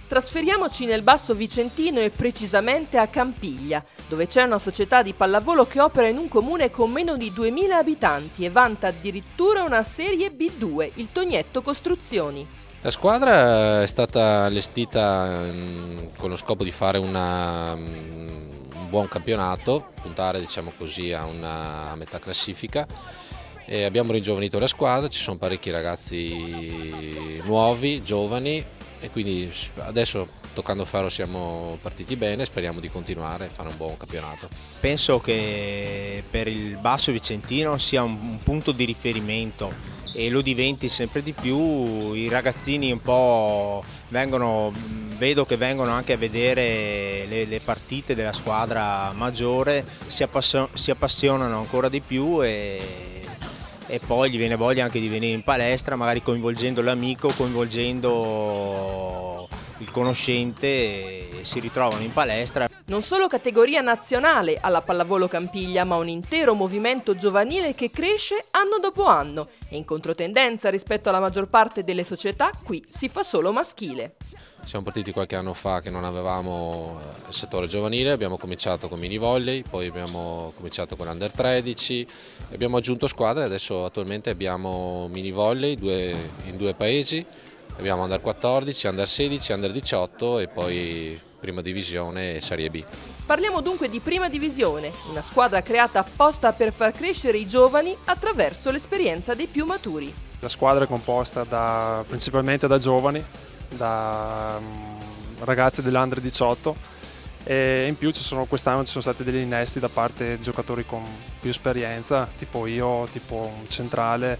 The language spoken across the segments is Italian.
Trasferiamoci nel Basso Vicentino e precisamente a Campiglia, dove c'è una società di pallavolo che opera in un comune con meno di 2000 abitanti e vanta addirittura una serie B2, il Tognetto Costruzioni. La squadra è stata allestita con lo scopo di fare un buon campionato, puntare diciamo così a metà classifica. E abbiamo ringiovanito la squadra, ci sono parecchi ragazzi nuovi, giovani e quindi adesso toccando farlo siamo partiti bene, speriamo di continuare a fare un buon campionato. Penso che per il Basso Vicentino sia un punto di riferimento e lo diventi sempre di più. I ragazzini un po' vedo che vengono anche a vedere le partite della squadra maggiore, si appassionano ancora di più e poi gli viene voglia anche di venire in palestra, magari coinvolgendo l'amico, coinvolgendo il conoscente e si ritrovano in palestra. Non solo categoria nazionale alla pallavolo Campiglia, ma un intero movimento giovanile che cresce anno dopo anno e in controtendenza rispetto alla maggior parte delle società, qui si fa solo maschile. Siamo partiti qualche anno fa che non avevamo il settore giovanile, abbiamo cominciato con mini volley, poi abbiamo cominciato con under 13, abbiamo aggiunto squadre e adesso attualmente abbiamo mini volley in due paesi, abbiamo under 14, under 16, under 18 e poi prima divisione e serie B. Parliamo dunque di prima divisione, una squadra creata apposta per far crescere i giovani attraverso l'esperienza dei più maturi. La squadra è composta principalmente da giovani, da ragazzi dell'Under 18 e in più quest'anno ci sono stati degli innesti da parte di giocatori con più esperienza, tipo io, tipo un centrale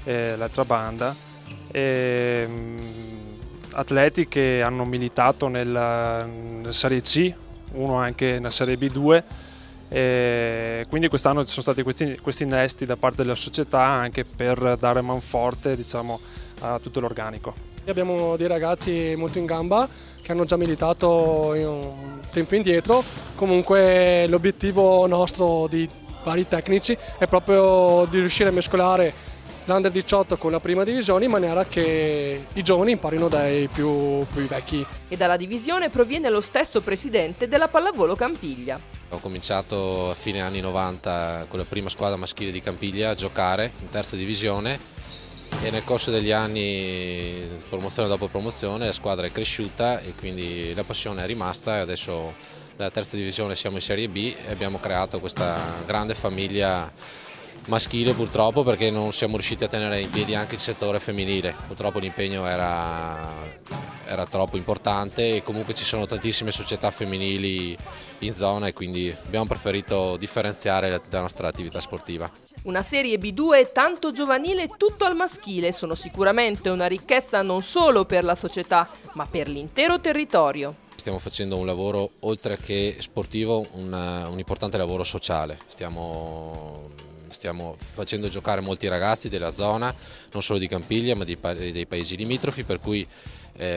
e l'altra banda, e atleti che hanno militato nella Serie C, uno anche nella Serie B2, e quindi quest'anno ci sono stati questi innesti da parte della società anche per dare manforte, diciamo, a tutto l'organico. Abbiamo dei ragazzi molto in gamba che hanno già militato un tempo indietro, comunque l'obiettivo nostro di vari tecnici è proprio di riuscire a mescolare l'Under 18 con la prima divisione in maniera che i giovani imparino dai più vecchi. E dalla divisione proviene lo stesso presidente della pallavolo Campiglia. Ho cominciato a fine anni 90 con la prima squadra maschile di Campiglia a giocare in terza divisione e nel corso degli anni, promozione dopo promozione, la squadra è cresciuta e quindi la passione è rimasta e adesso dalla terza divisione siamo in Serie B e abbiamo creato questa grande famiglia maschile purtroppo perché non siamo riusciti a tenere in piedi anche il settore femminile, purtroppo l'impegno era troppo importante e comunque ci sono tantissime società femminili in zona e quindi abbiamo preferito differenziare la nostra attività sportiva. Una serie B2 tanto giovanile tutto al maschile sono sicuramente una ricchezza non solo per la società ma per l'intero territorio. Stiamo facendo un lavoro oltre che sportivo, un importante lavoro sociale. Stiamo facendo giocare molti ragazzi della zona, non solo di Campiglia ma dei paesi limitrofi, per cui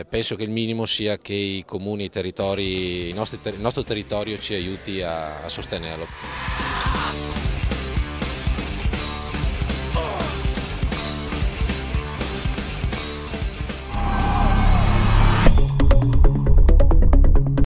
penso che il minimo sia che i comuni, il nostro territorio ci aiuti a sostenerlo.